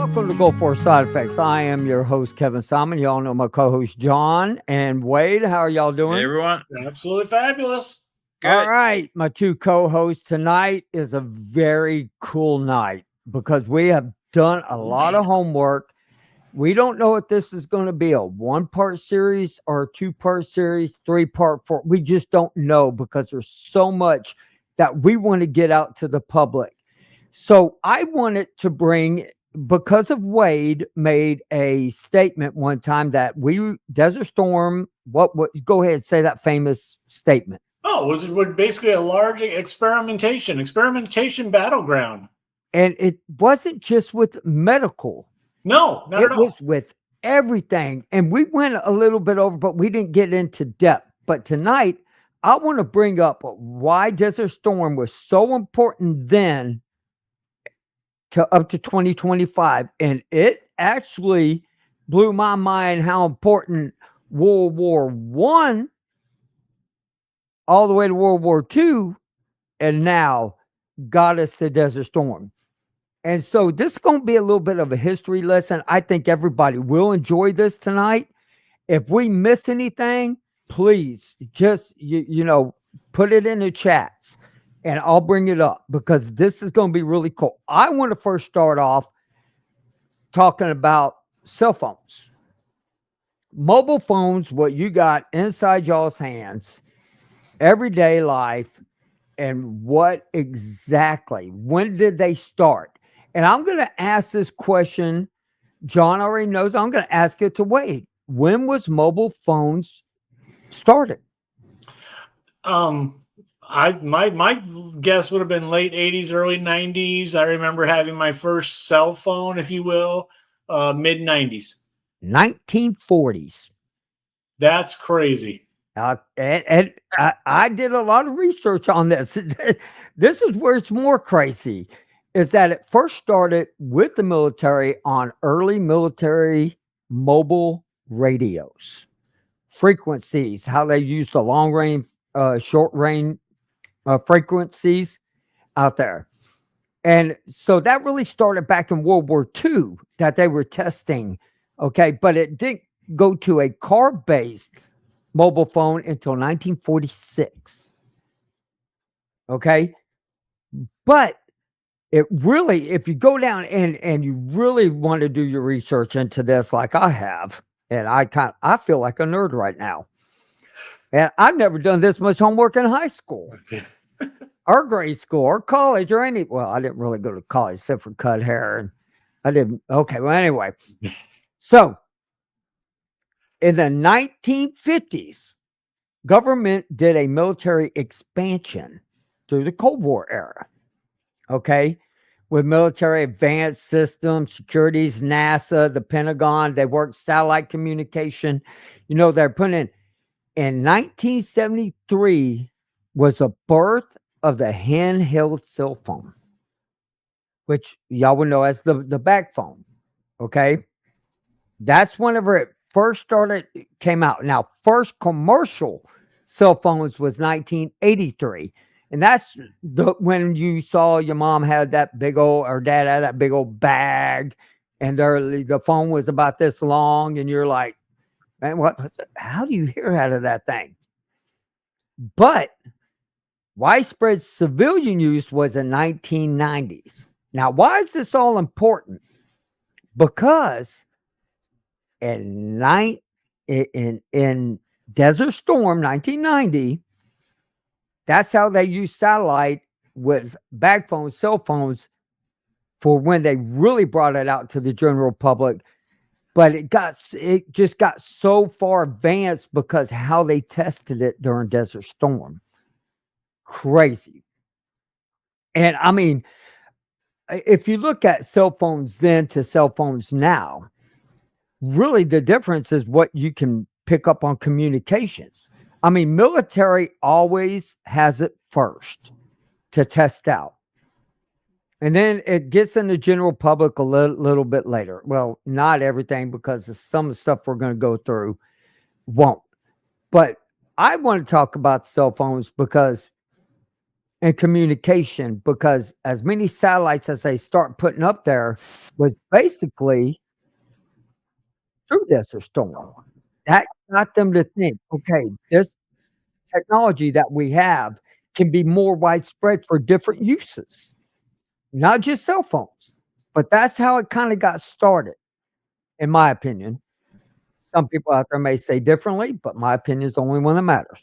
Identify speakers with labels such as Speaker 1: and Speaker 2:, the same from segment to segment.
Speaker 1: Welcome to Go For Side Effects. I am your host, Kevin Simon. Y'all know my co-host, John and Wade. How are y'all doing?
Speaker 2: Hey, everyone.
Speaker 3: Absolutely fabulous.
Speaker 2: Good.
Speaker 1: All right. My two co-hosts tonight is a very cool night because we have done a lot of homework. We don't know if this is going to be a one-part series or a two-part series, three-part, four. We just don't know because there's so much that we want to get out to the public. So I wanted to bring, because of Wade made a statement one time that Desert Storm, what go ahead and say that famous statement.
Speaker 3: Oh, it was basically a large experimentation battleground.
Speaker 1: And it wasn't just with medical.
Speaker 3: No, not at all.
Speaker 1: It was with everything. And we went a little bit over, but we didn't get into depth. But tonight, I want to bring up why Desert Storm was so important then to up to 2025. And it actually blew my mind how important World War I all the way to World War II and now got us to Desert Storm. And so this is going to be a little bit of a history lesson. I think everybody will enjoy this tonight. If we miss anything, please just, put it in the chats and I'll bring it up because this is going to be really cool. I want to first start off talking about cell phones. Mobile phones, what you got inside y'all's hands, everyday life, and what exactly, when did they start? And I'm going to ask this question. John already knows. I'm going to ask it to Wade. When was mobile phones started?
Speaker 3: My guess would have been late 80s, early 90s. I remember having my first cell phone, if you will, mid 90s.
Speaker 1: 1940s.
Speaker 3: That's crazy.
Speaker 1: And I did a lot of research on this. This is where it's more crazy, is that it first started with the military on early military mobile radios, frequencies, how they used the long range, short range frequencies out there. And so that really started back in World War II that they were testing. Okay. But it didn't go to a car-based mobile phone until 1946. Okay. But it really, if you go down and you really want to do your research into this, like I have, and I feel like a nerd right now. And I've never done this much homework in high school or grade school or college or well, I didn't really go to college except for cut hair. And I didn't. Okay. Well, anyway, so in the 1950s, government did a military expansion through the Cold War era. Okay. With military advanced systems, securities, NASA, the Pentagon, they worked satellite communication. They're putting in 1973 was the birth of the handheld cell phone, which y'all would know as the back phone. Okay. That's whenever it first came out. Now, first commercial cell phones was 1983. And that's when you saw your mom had that big old, or dad had that big old bag, and the phone was about this long, and you're like, man, how do you hear out of that thing? But widespread civilian use was in 1990s. Now, why is this all important? Because in Desert Storm 1990, that's how they used satellite with bag phones, cell phones, for when they really brought it out to the general public. But it just got so far advanced because how they tested it during Desert Storm. Crazy. And I mean, if you look at cell phones then to cell phones now, really the difference is what you can pick up on communications. I mean, military always has it first to test out. And then it gets in the general public a little bit later. Well, not everything, because some of the stuff we're going to go through won't. But I want to talk about cell phones because and communication, because as many satellites as they start putting up there was basically through Desert Storm. That got them to think, okay, this technology that we have can be more widespread for different uses, not just cell phones. But that's how it kind of got started, in my opinion. Some people out there may say differently, but my opinion is the only one that matters.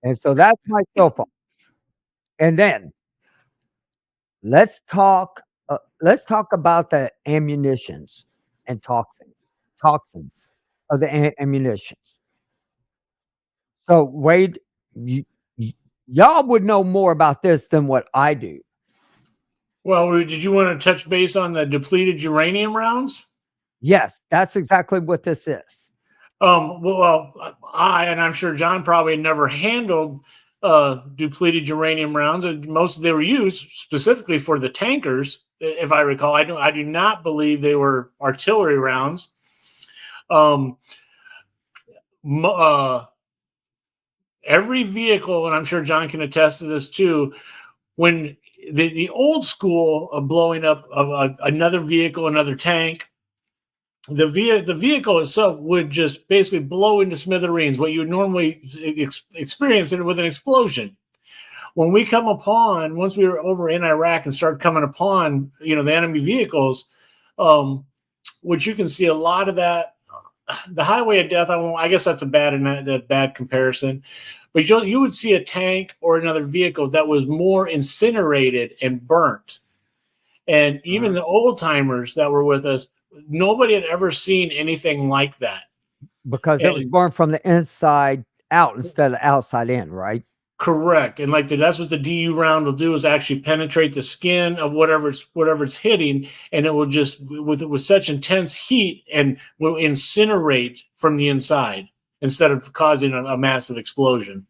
Speaker 1: And so that's my cell phone. And then let's talk about the ammunitions and toxins of the ammunitions. So Wade, you, y'all would know more about this than what I do.
Speaker 3: Well, did you want to touch base on the depleted uranium rounds?
Speaker 1: Yes, that's exactly what this is.
Speaker 3: I, and I'm sure John probably never handled depleted uranium rounds. And most of they were used specifically for the tankers, if I recall. I do not believe they were artillery rounds. Um, every vehicle, and I'm sure John can attest to this too, when the old school of blowing up of another vehicle, another tank, the vehicle itself would just basically blow into smithereens, what you would normally experience with an explosion. When we come upon, once we were over in Iraq and started coming upon, the enemy vehicles, which you can see a lot of that. The highway of death, I guess that's a bad comparison, but you would see a tank or another vehicle that was more incinerated and burnt. And even the old timers that were with us, nobody had ever seen anything like that.
Speaker 1: Because it was born from the inside out instead of outside in, right?
Speaker 3: Correct. And that's what the DU round will do, is actually penetrate the skin of whatever it's hitting, and it will just with such intense heat and will incinerate from the inside instead of causing a massive explosion.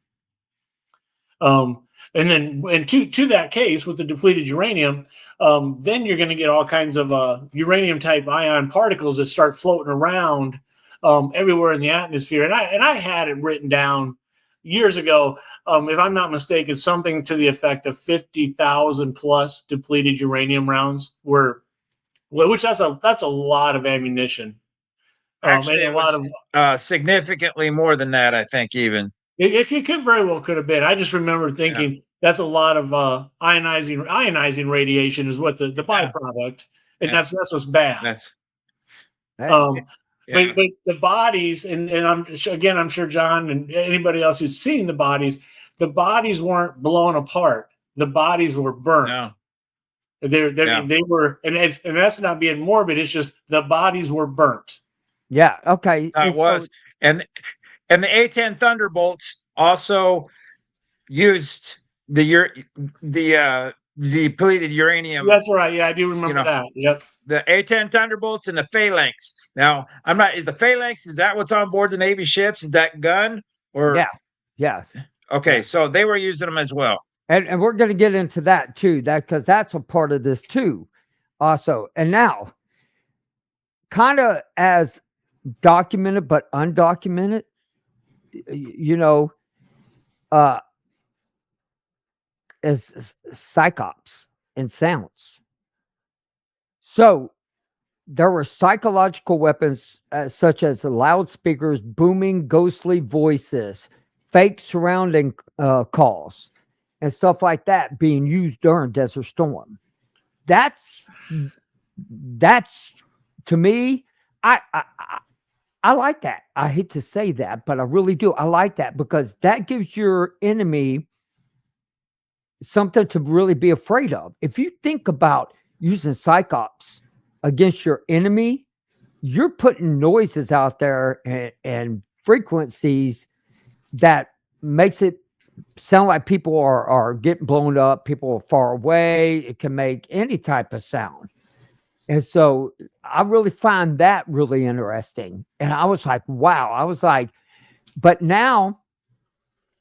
Speaker 3: And then, to that case with the depleted uranium, then you're going to get all kinds of uranium type ion particles that start floating around everywhere in the atmosphere. And I had it written down years ago, if I'm not mistaken, something to the effect of 50,000 plus depleted uranium rounds which that's a lot of ammunition.
Speaker 2: Actually, it was significantly more than that, I think, even.
Speaker 3: It could very well could have been. I just remember thinking that's a lot of ionizing radiation is what the byproduct, and that's what's bad. But the bodies, and I'm sure John and anybody else who's seen the bodies weren't blown apart. The bodies were burnt.
Speaker 2: No.
Speaker 3: They were, and that's not being morbid. It's just the bodies were burnt.
Speaker 1: Yeah. Okay.
Speaker 2: It was, and the A-10 Thunderbolts also used the depleted uranium.
Speaker 3: That's right. Yeah, I do remember that. Yep.
Speaker 2: The A-10 Thunderbolts and the Phalanx. Now, is the Phalanx, is that what's on board the Navy ships? Is that gun? Or
Speaker 1: yeah.
Speaker 2: Okay, so they were using them as well.
Speaker 1: And we're going to get into that too, because that's a part of this too, also. And now, kind of as documented but undocumented, is psychops and sounds. So there were psychological weapons such as loudspeakers, booming, ghostly voices, fake surrounding calls, and stuff like that being used during Desert Storm. That's to me, I like that. I hate to say that, but I really do. I like that because that gives your enemy something to really be afraid of. If you think about using psychops against your enemy, you're putting noises out there and frequencies that makes it sound like people are getting blown up, people are far away. It can make any type of sound. And so I really find that really interesting. And I was like, wow. I was like, but now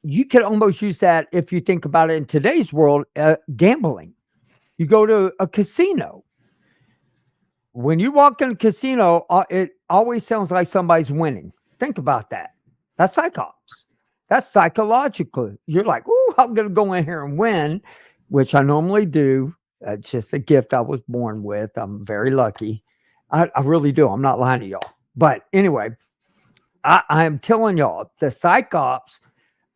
Speaker 1: you can almost use that if you think about it in today's world, gambling. You go to a casino. When you walk in a casino, it always sounds like somebody's winning. Think about that. That's psychops. That's psychological. You're like, "Ooh, I'm going to go in here and win," which I normally do. It's just a gift I was born with. I'm very lucky. I really do. I'm not lying to y'all. But anyway, I am telling y'all, the psych ops.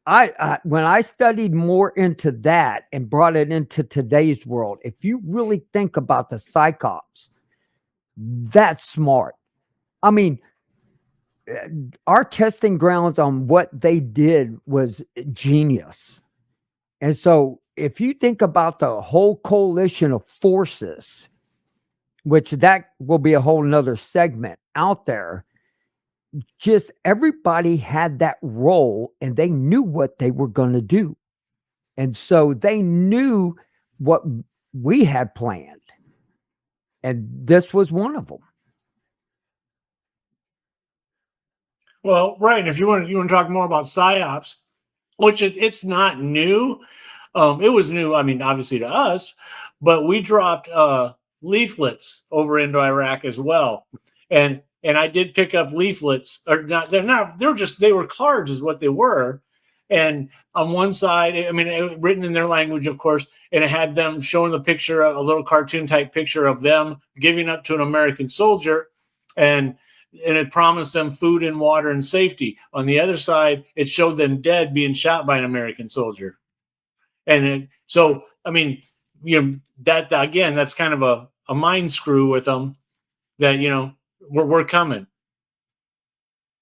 Speaker 1: I when I studied more into that and brought it into today's world, if you really think about the psych ops, that's smart. I mean, our testing grounds on what they did was genius. And so, if you think about the whole coalition of forces, which that will be a whole nother segment out there, just everybody had that role and they knew what they were going to do. And so they knew what we had planned. And this was one of them.
Speaker 3: Well, right. And if you want to talk more about psyops, which is it's not new. It was new. I mean, obviously to us, but we dropped leaflets over into Iraq as well, and I did pick up leaflets. Or not? They were cards, is what they were. And on one side, I mean, it, written in their language, of course, and it had them showing the picture, a little cartoon type picture of them giving up to an American soldier, and it promised them food and water and safety. On the other side, it showed them dead, being shot by an American soldier. And so, I mean, that again, that's kind of a mind screw with them that, we're coming.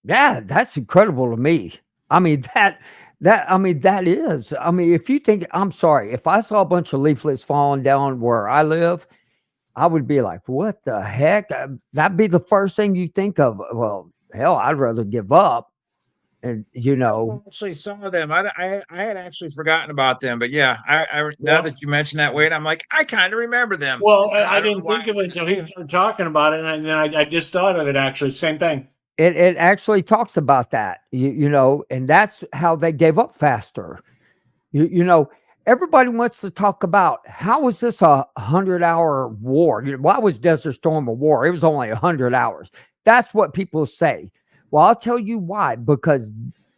Speaker 1: Yeah, that's incredible to me. I mean, that is. I mean, if you think, I'm sorry, if I saw a bunch of leaflets falling down where I live, I would be like, what the heck? That'd be the first thing you think of. Well, hell, I'd rather give up. And,
Speaker 2: I actually saw them. I had actually forgotten about them, but yeah, now that you mentioned that, Wade, I'm like, I kind of remember them.
Speaker 3: Well,
Speaker 2: I
Speaker 3: I
Speaker 2: don't know
Speaker 3: didn't
Speaker 2: why
Speaker 3: think
Speaker 2: I
Speaker 3: of it
Speaker 2: wouldn't
Speaker 3: until
Speaker 2: see
Speaker 3: he
Speaker 2: them.
Speaker 3: started talking about it. And then I just thought of it, actually. Same thing.
Speaker 1: it actually talks about that, and that's how they gave up faster. You know, everybody wants to talk about how was this a 100-hour war? Why was Desert Storm a war? It was only 100 hours. That's what people say. Well, I'll tell you why. Because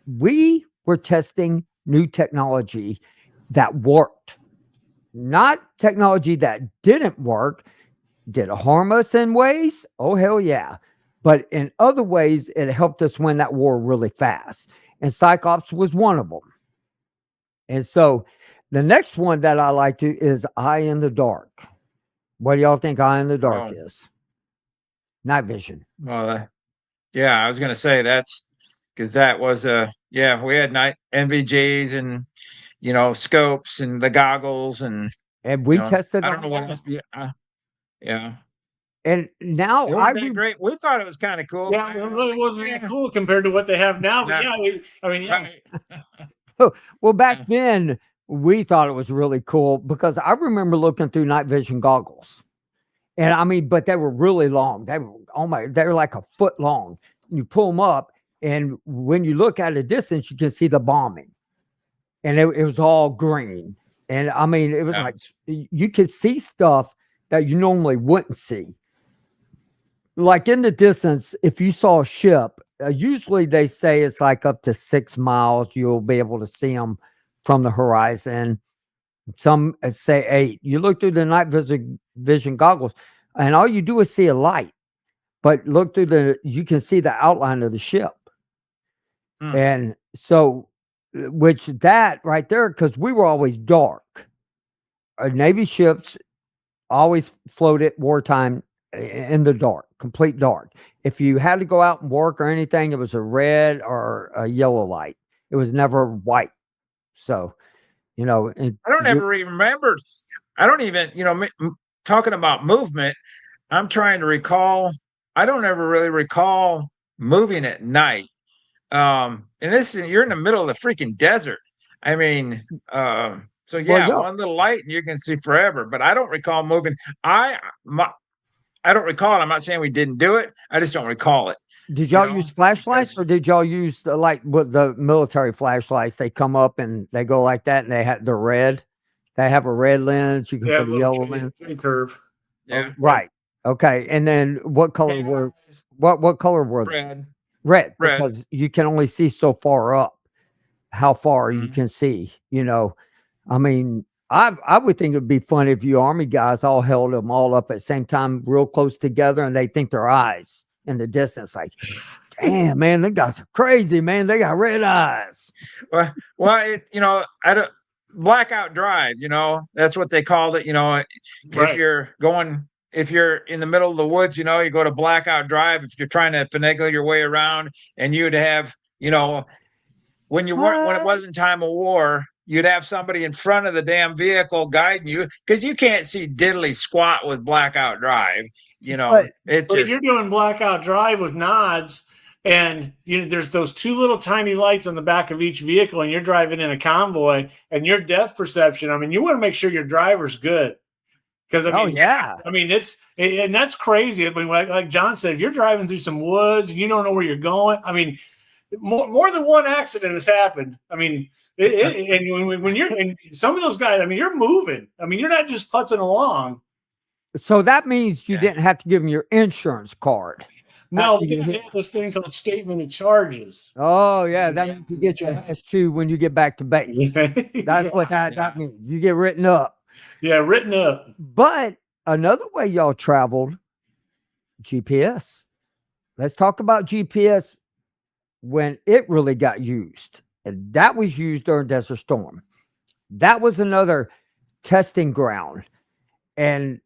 Speaker 1: we were testing new technology that worked, not technology that didn't work. Did it harm us in ways? Oh, hell yeah. But in other ways, it helped us win that war really fast. And Psychops was one of them. And so the next one that I like to is Eye in the Dark. What do y'all think Eye in the Dark
Speaker 2: Oh,
Speaker 1: is? Night vision.
Speaker 2: well, yeah, I was gonna say that's because that was yeah, we had night NVGs and scopes and the goggles and
Speaker 1: And we tested
Speaker 2: I don't
Speaker 1: on
Speaker 2: know what
Speaker 1: that.
Speaker 2: else. Yeah,
Speaker 1: And now
Speaker 2: they weren't that great. We thought it was kind of cool.
Speaker 3: Yeah, it really wasn't that cool compared to what they have now. But yeah, yeah.
Speaker 2: Right.
Speaker 1: well, back then we thought it was really cool because I remember looking through night vision goggles. And I mean, but they were really long. They were like a foot long. You pull them up, and when you look at a distance, you can see the bombing. And it was all green. And I mean, it was
Speaker 2: Yeah.
Speaker 1: like you could see stuff that you normally wouldn't see. Like in the distance, if you saw a ship, usually they say it's like up to 6 miles, you'll be able to see them from the horizon. Some say 8. You look through the night vision goggles, and all you do is see a light. But look through you can see the outline of the ship.
Speaker 2: Hmm.
Speaker 1: And so, which that right there, because we were always dark. Navy ships always floated wartime in the dark, complete dark. If you had to go out and work or anything, it was a red or a yellow light. It was never white. So, and
Speaker 2: I don't ever even remember. I don't even talking about movement. I'm trying to recall. I don't ever really recall moving at night. And you're in the middle of the freaking desert. I mean, so
Speaker 1: well,
Speaker 2: yeah,
Speaker 1: yeah.
Speaker 2: one little light and you can see forever. But I don't recall moving. I don't recall it. I'm not saying we didn't do it. I just don't recall it.
Speaker 1: Did y'all use flashlights,
Speaker 2: Because
Speaker 1: or did y'all use with the military flashlights? They come up and they go like that, and they're red. They have a red lens. You can
Speaker 3: Yeah,
Speaker 1: put a yellow lens.
Speaker 3: curve.
Speaker 2: yeah,
Speaker 1: Right. Okay. And then what color were what color were they?
Speaker 2: red,
Speaker 1: Red,
Speaker 2: red.
Speaker 1: because you can only see so far up. how far you can see. I mean, I would think it'd be funny if you Army guys all held them all up at the same time, real close together, and they think their eyes in the distance, like, damn, man, them guys are crazy, man. They got red eyes.
Speaker 2: Well, I don't blackout drive. That's what they called it. If you're in the middle of the woods, you go to blackout drive. If you're trying to finagle your way around, and you'd have, when it wasn't time of war, you'd have somebody in front of the damn vehicle guiding you, because you can't see diddly squat with blackout drive.
Speaker 3: But if you're doing blackout drive with nods, and there's those two little tiny lights on the back of each vehicle, and you're driving in a convoy, and your depth perception, I mean, you want to make sure your driver's good. Because and that's crazy. I mean, like John said, if you're driving through some woods and you don't know where you're going, I mean, more than one accident has happened. I mean, and when you're and some of those guys, I mean, you're moving. I mean, you're not just putzing along.
Speaker 1: So that means you didn't have to give them your insurance card.
Speaker 3: No, they have this thing called statement of charges.
Speaker 1: Oh yeah, that means you get your ass chewed when you get back to base. That's what that means. You get written up.
Speaker 3: Yeah, written up.
Speaker 1: But another way y'all traveled, GPS. Let's talk about GPS when it really got used. And that was used during Desert Storm. That was another testing ground. And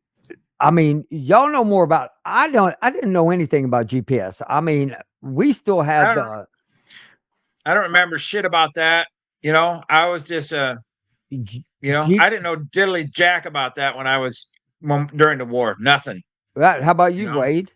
Speaker 1: I mean, y'all know more about I didn't know anything about GPS. I mean, we still had
Speaker 2: I don't remember shit about that. I was just I didn't know diddly jack about that when I was during the war. Nothing.
Speaker 1: Right. How about you, Wade?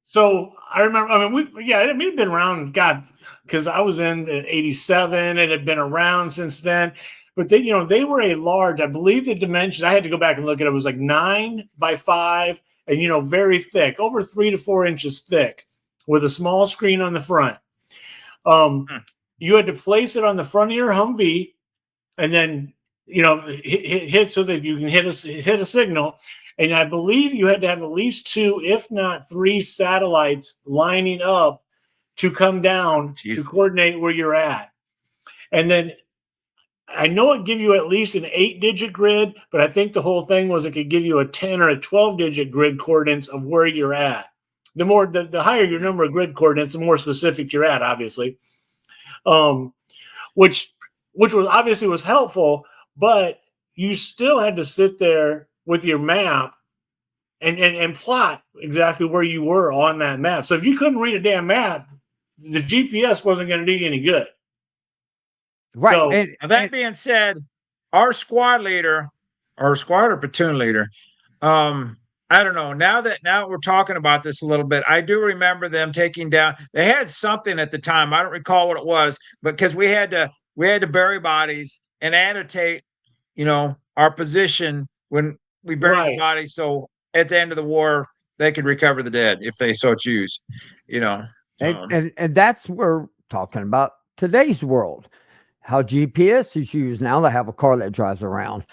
Speaker 3: So I remember. I mean, we've been around. God, because I was in '87. It had been around since then. But they were a large. I believe the dimensions. I had to go back and look at it. It was like 9 by 5, and very thick, over 3 to 4 inches thick, with a small screen on the front. You had to place it on the front of your Humvee. And then, hit so that you can hit a signal. And I believe you had to have at least 2, if not 3 satellites lining up to come down to coordinate where you're at. And then I know it give you at least an 8-digit grid, but I think the whole thing was it could give you a 10 or a 12-digit grid coordinates of where you're at. The higher your number of grid coordinates, the more specific you're at, obviously. Which was obviously was helpful, but you still had to sit there with your map and plot exactly where you were on that map. So if you couldn't read a damn map, the GPS wasn't going to do you any good.
Speaker 1: Right.
Speaker 2: So, that being said, our squad leader, or squad or platoon leader, I don't know. Now we're talking about this a little bit, I do remember them taking down. They had something at the time. I don't recall what it was, but because we had to bury bodies and annotate, our position when we buried the bodies. So at the end of the war, they could recover the dead if they so choose,
Speaker 1: And that's what we're talking about today's world. How GPS is used now. They have a car that drives around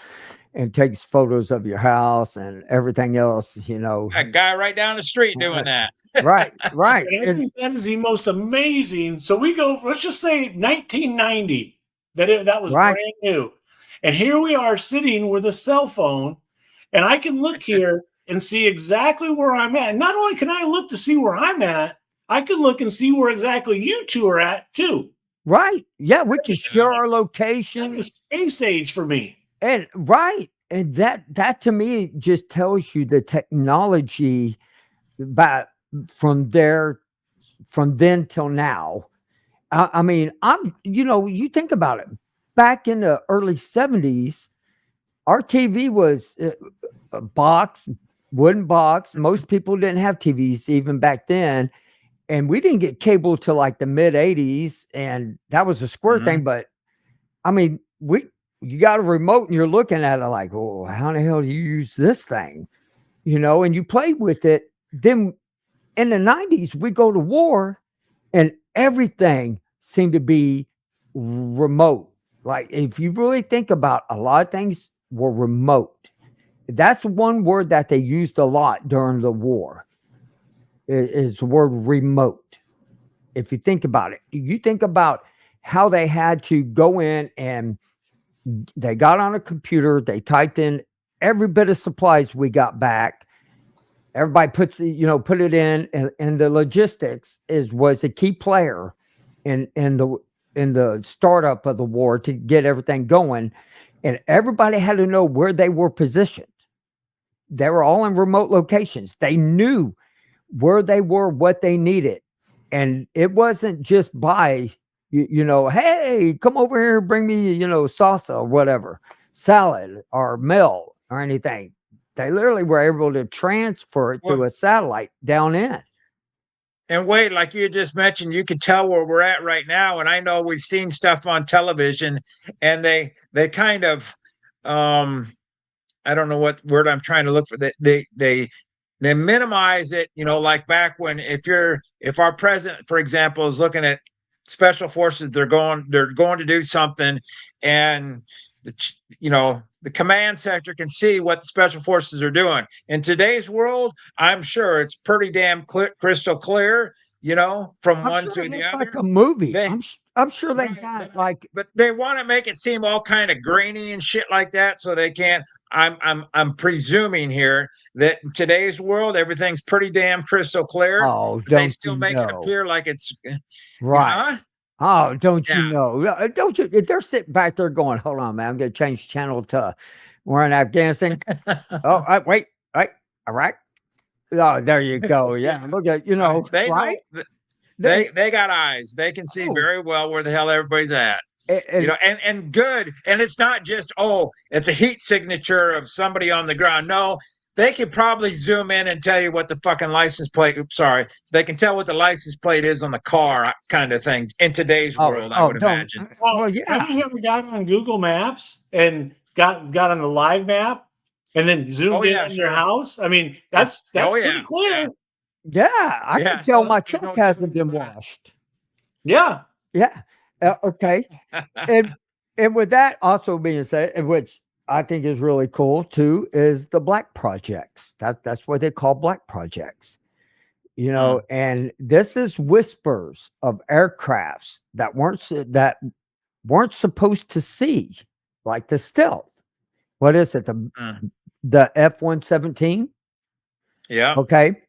Speaker 1: and takes photos of your house and everything else,
Speaker 2: A guy right down the street doing that.
Speaker 1: Right.
Speaker 3: And I think that is the most amazing. So we go, let's just say 1990. That was brand new. And here we are sitting with a cell phone, and I can look here and see exactly where I'm at. And not only can I look to see where I'm at, I can look and see where exactly you two are at too.
Speaker 1: Right. Yeah, we can share our location.
Speaker 3: That's space age for me.
Speaker 1: And that to me just tells you the technology from then till now. I mean, you think about it. Back in the early 70s, our TV was a wooden box. Most people didn't have TVs even back then. And we didn't get cable till like the mid 80s. And that was a square thing. But I mean, you got a remote and you're looking at it like, oh, how the hell do you use this thing? And you play with it. Then in the 90s, we go to war and everything seemed to be remote. Like, if you really think about a lot of things were remote. That's one word that they used a lot during the war is the word remote. If you think about it, you think about how they had to go in and they got on a computer, they typed in every bit of supplies we got back. Everybody puts put it in, and the logistics was a key player in the startup of the war to get everything going, and everybody had to know where they were positioned. They were all in remote locations. They knew where they were, what they needed, and it wasn't just by hey, come over here and bring me salsa or whatever, salad or meal or anything. They literally were able to transfer it through
Speaker 2: Well,
Speaker 1: a satellite down in.
Speaker 2: and wait, like you just mentioned, you could tell where we're at right now. And I know we've seen stuff on television, and they kind of, I don't know what word I'm trying to look for. They minimize it, like back when if our president, for example, is looking at special forces, they're going to do something, and the command sector can see what the special forces are doing. In today's world, I'm sure it's pretty damn crystal clear, from
Speaker 1: I'm
Speaker 2: one
Speaker 1: sure
Speaker 2: to
Speaker 1: it
Speaker 2: the
Speaker 1: looks
Speaker 2: other.
Speaker 1: like a movie.
Speaker 2: They
Speaker 1: I'm sure they
Speaker 2: Right,
Speaker 1: got like
Speaker 2: but they want to make it seem all kind of grainy and shit like that, so they can't. I'm presuming here that in today's world everything's pretty damn crystal clear,
Speaker 1: oh,
Speaker 2: but they
Speaker 1: don't
Speaker 2: still
Speaker 1: you
Speaker 2: make it
Speaker 1: know?
Speaker 2: appear like it's,
Speaker 1: Right.
Speaker 2: huh?
Speaker 1: Oh, don't you
Speaker 2: Yeah.
Speaker 1: know? Don't you? They're sitting back there going, "Hold on, man. I'm going to change channel to we're in Afghanistan." Oh, wait, right, Iraq. Oh, there you go. Yeah, look at
Speaker 2: Right. They
Speaker 1: right.
Speaker 2: know. They got eyes. They can see
Speaker 1: Oh,
Speaker 2: very well where the hell everybody's at.
Speaker 1: and
Speaker 2: And good. And it's not just, oh, it's a heat signature of somebody on the ground. No, they could probably zoom in and tell you what the fucking license plate. Oops, sorry. They can tell what the license plate is on the car, kind of thing. In today's world, I would
Speaker 1: don't.
Speaker 2: imagine.
Speaker 3: Well,
Speaker 1: Well,
Speaker 3: have
Speaker 1: yeah,
Speaker 3: you ever got on Google Maps and got on the live map and then
Speaker 2: Oh
Speaker 3: zoomed in
Speaker 2: yeah,
Speaker 3: on your
Speaker 2: sure.
Speaker 3: house? I mean,
Speaker 2: Yeah.
Speaker 3: that's
Speaker 2: Oh
Speaker 3: pretty
Speaker 2: yeah.
Speaker 3: clear.
Speaker 1: yeah. I can
Speaker 2: Yeah.
Speaker 1: tell
Speaker 2: No,
Speaker 1: my
Speaker 2: there's
Speaker 1: truck
Speaker 2: no two
Speaker 1: hasn't
Speaker 2: ways
Speaker 1: been
Speaker 2: about
Speaker 1: washed.
Speaker 3: Yeah.
Speaker 1: Yeah. Okay.
Speaker 2: it.
Speaker 1: And with that also being said, and which I think is really cool too, is the black projects. That's what they call black projects. And this is whispers of aircrafts that weren't supposed to see, like the stealth. What is it? The F-117?
Speaker 2: Yeah.
Speaker 1: Okay.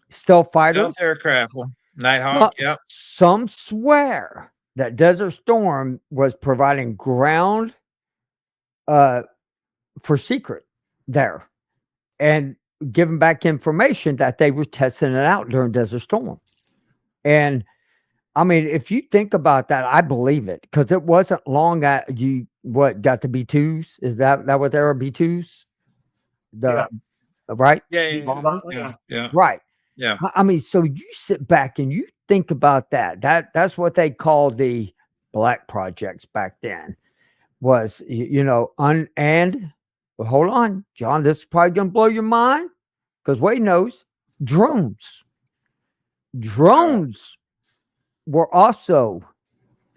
Speaker 1: Stealth fighters.
Speaker 2: Stealth aircraft. Well, Nighthawk. Yep.
Speaker 1: Some swear that Desert Storm was providing ground uh, for secret there and giving back information that they were testing it out during Desert Storm. And I mean, if you think about that, I believe it because it wasn't long at you. What got the B2s? Is that what they were B2s?
Speaker 3: Yeah.
Speaker 1: The right,
Speaker 2: Yeah.
Speaker 3: Yeah.
Speaker 2: Yeah.
Speaker 1: right.
Speaker 2: Yeah.
Speaker 1: I mean, so you sit back and you think about that. That's what they called the black projects back then. Was and hold on, John. This is probably gonna blow your mind because Wade knows drones. Drones were also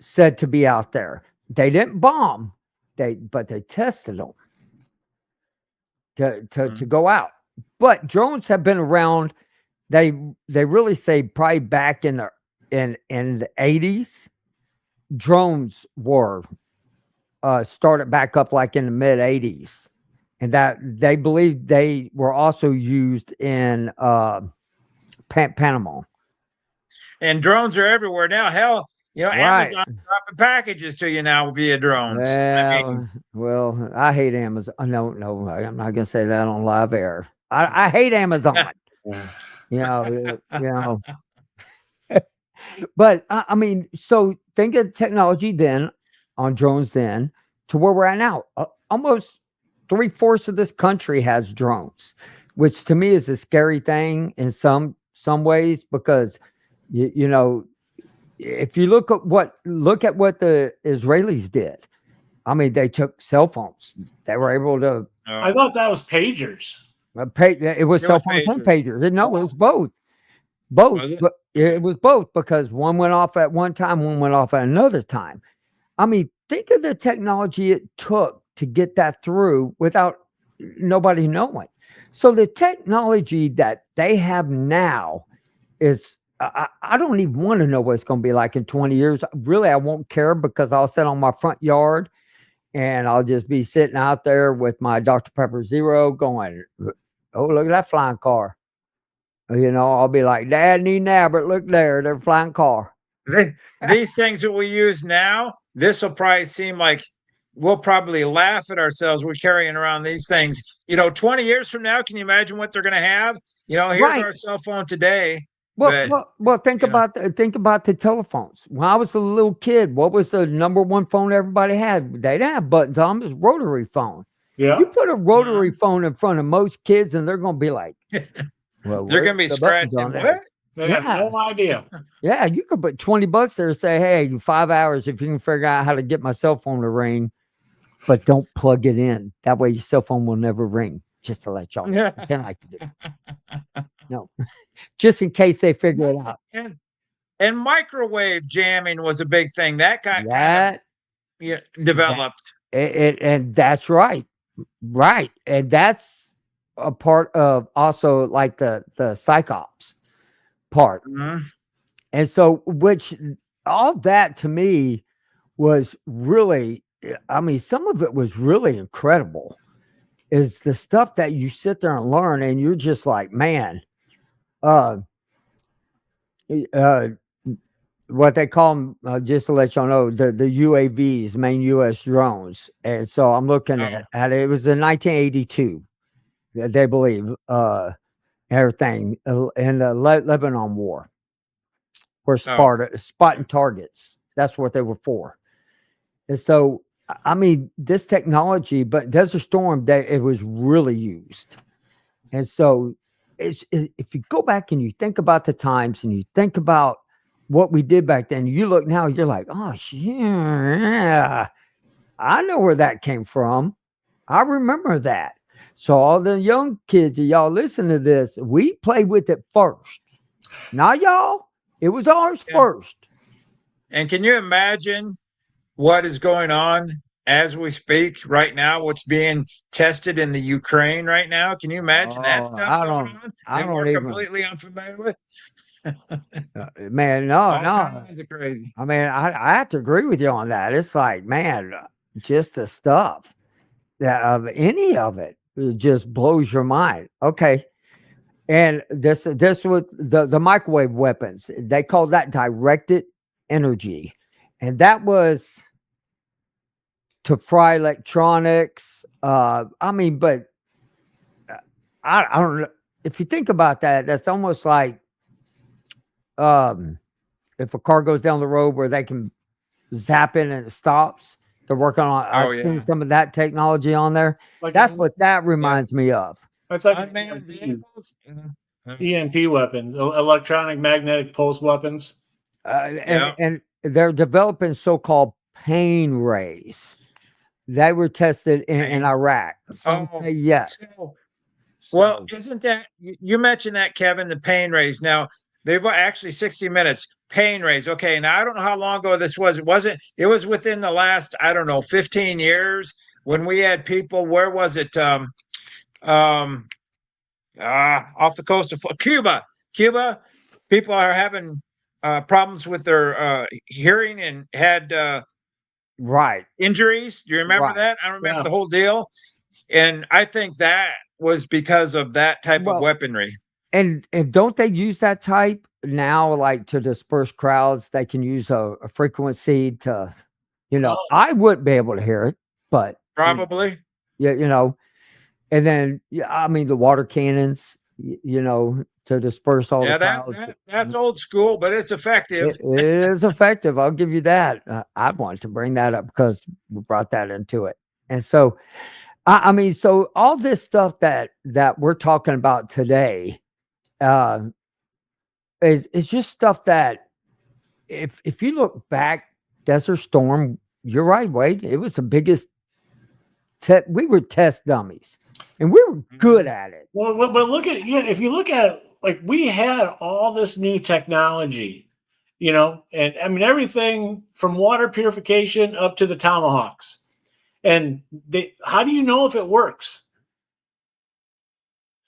Speaker 1: said to be out there. They didn't bomb, but they tested them to go out. But drones have been around. They really say probably back in the 80s, drones were started back up like in the mid 80s, and that they believe they were also used in Panama.
Speaker 2: And drones are everywhere now. Hell,
Speaker 1: Right.
Speaker 2: Amazon dropping packages to you now via drones. I mean,
Speaker 1: Well, I hate Amazon. No, I'm not gonna say that on live air. I hate Amazon. You know, you know. But I mean, so think of technology then on drones then to where we're at now. Almost 3/4 of this country has drones, which to me is a scary thing in some ways because you know if you look at what the Israelis did. I mean, they took cell phones. They were able to
Speaker 3: I thought that was pagers.
Speaker 1: pay. It was
Speaker 2: it
Speaker 1: cell
Speaker 2: was
Speaker 1: phones and
Speaker 2: pagers.
Speaker 1: pagers. No, it was both. Both,
Speaker 2: Was it?
Speaker 1: but
Speaker 2: Okay.
Speaker 1: it was both because one went off at one time, one went off at another time. I mean, think of the technology it took to get that through without nobody knowing. So the technology that they have now is I don't even want to know what it's going to be like in 20 years. Really, I won't care because I'll sit on my front yard and I'll just be sitting out there with my Dr. Pepper Zero going, oh, look at that flying car. I'll be like, Dad, need Nabbit, look there, they're flying car.
Speaker 2: These things that we use now, this will probably seem like we'll probably laugh at ourselves. We're carrying around these things. 20 years from now, can you imagine what they're going to have? Here's
Speaker 1: Right.
Speaker 2: our cell phone today.
Speaker 1: Well,
Speaker 2: But
Speaker 1: well, think about the telephones. When I was a little kid, what was the number one phone everybody had? They didn't have buttons on them. It was rotary phone.
Speaker 3: Yeah.
Speaker 1: You put a rotary phone in front of most kids, and they're going to be like, "Well,
Speaker 2: they're going to be
Speaker 1: where's the buttons
Speaker 2: scratching.
Speaker 1: on that?"
Speaker 2: What?
Speaker 3: They have no idea.
Speaker 1: Yeah, you could put $20 there and say, "Hey, 5 hours if you can figure out how to get my cell phone to ring, but don't plug it in. That way, your cell phone will never ring." Just to let y'all know. Then I can do it. No, just in case they figure it out.
Speaker 2: And microwave jamming was a big thing that kind of developed.
Speaker 1: And that's right, and that's a part of also like the psychops part.
Speaker 2: Mhm.
Speaker 1: And so, which all that to me was really, I mean, some of it was really incredible. Is the stuff that you sit there and learn, and you're just like, man, uh, what they call them, just to let y'all know, the UAVs, main U.S. drones. And so I'm looking at it. It was in 1982, they believe, everything in the Lebanon War, where spotting targets. That's what they were for. And so, I mean, this technology, but Desert Storm, it was really used. And so, if you go back and you think about the times and you think about what we did back then, you look now, you're like, oh, yeah, I know where that came from. I remember that. So all the young kids, y'all listen to this, we played with it first. Not y'all. It was ours first.
Speaker 2: And can you imagine what is going on as we speak right now? What's being tested in the Ukraine right now? Can you imagine that stuff going on that we're completely unfamiliar with?
Speaker 1: Man, no.
Speaker 2: All kinds of crazy.
Speaker 1: I mean, I have to agree with you on that. It's like, man, just the stuff that of any of it just blows your mind. Okay. And this was the microwave weapons. They call that directed energy. And that was to fry electronics. I mean, but I don't know. If you think about that, that's almost like if a car goes down the road where they can zap it and it stops. They're working on some of that technology on there. Like that's what that reminds me of.
Speaker 3: It's like unmanned vehicles. EMP weapons, electronic magnetic pulse weapons.
Speaker 1: And they're developing so-called pain rays. They were tested in Iraq. Yes.
Speaker 2: Well, isn't that, you mentioned that, Kevin, the pain rays. Now, they've actually 60 Minutes, pain rays. Okay, now I don't know how long ago this was. It was within the last, 15 years when we had people, where was it? Off the coast of Cuba. People are having problems with their hearing and had injuries. Do you remember that? I remember the whole deal. And I think that was because of that type of weaponry.
Speaker 1: And don't they use that type now, like to disperse crowds? They can use a frequency to, I wouldn't be able to hear it, but
Speaker 2: probably,
Speaker 1: and then, I mean, the water cannons, to disperse all the crowds.
Speaker 2: That's old school, but it's effective.
Speaker 1: It is effective. I'll give you that. I want to bring that up because we brought that into it. And so, I mean, so all this stuff that we're talking about today is just stuff that if you look back, Desert Storm, you're right, Wade. It was the biggest. We were test dummies, and we were good at it.
Speaker 3: Well, but if you look at it, like we had all this new technology, and I mean everything from water purification up to the tomahawks. And how do you know if it works?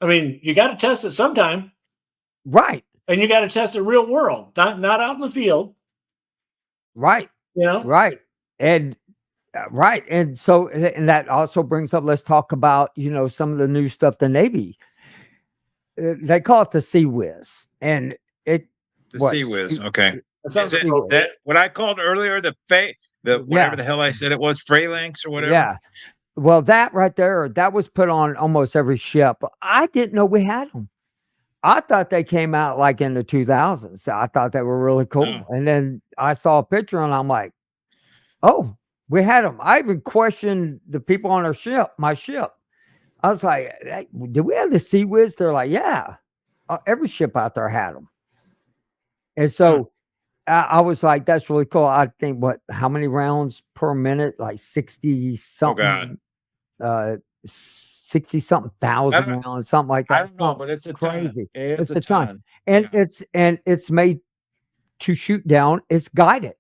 Speaker 3: I mean, you got to test it sometime.
Speaker 1: Right.
Speaker 3: And you got to test it real world, not out in the field.
Speaker 1: Right.
Speaker 3: You know?
Speaker 1: Right. And right. And so, and that also brings up, let's talk about, some of the new stuff the Navy, they call it the Sea Whiz. And it,
Speaker 2: The
Speaker 1: what?
Speaker 2: Sea Whiz. Okay.
Speaker 3: That
Speaker 2: Is
Speaker 3: sounds
Speaker 2: it
Speaker 3: appropriate.
Speaker 2: that what I called earlier the whatever
Speaker 1: Yeah.
Speaker 2: the hell I said it was, phalanx or whatever?
Speaker 1: Yeah. Well, that right there, that was put on almost every ship. I didn't know we had them. I thought they came out like in the 2000s. I thought they were really cool.
Speaker 2: No.
Speaker 1: And then I saw a picture and I'm like, oh, we had them. I even questioned the people on my ship. I was like, hey, did we have the Sea Whiz? They're like, yeah. Every ship out there had them. And so I was like, that's really cool. I think how many rounds per minute? Like 60
Speaker 2: Oh God.
Speaker 1: something, 60 something thousand rounds, something like that.
Speaker 2: I don't know, but it's a
Speaker 1: crazy.
Speaker 2: ton. It's a
Speaker 1: a ton.
Speaker 2: ton.
Speaker 1: And it's made to shoot down. It's guided,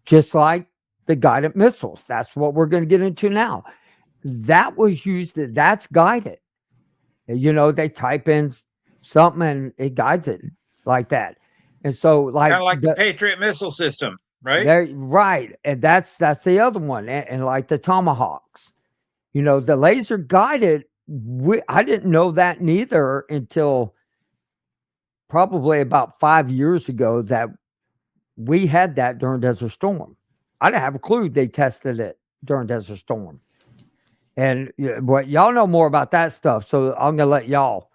Speaker 1: just like the guided missiles. That's what we're going to get into now. That was used. That's guided. They type in something and it guides it like that. And so,
Speaker 2: Kind of like the Patriot missile system, right?
Speaker 1: Right. And that's the other one. And like the Tomahawks, the laser guided. I didn't know that neither until probably about 5 years ago that we had that during Desert Storm. I didn't have a clue they tested it during Desert Storm. And but y'all know more about that stuff, so I'm gonna let y'all.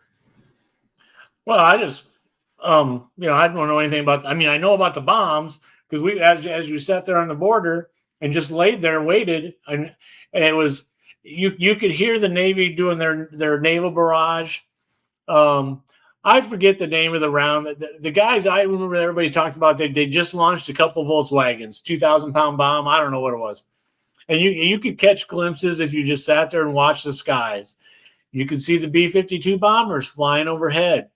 Speaker 3: Well, I just, I don't know anything about. I mean, I know about the bombs because we, as you sat there on the border and just laid there and waited, and it was you could hear the Navy doing their naval barrage. I forget the name of the round. The guys I remember everybody talked about. They just launched a couple Volkswagens, 2,000-pound bomb. I don't know what it was. And you could catch glimpses if you just sat there and watched the skies. You could see the B-52 bombers flying overhead.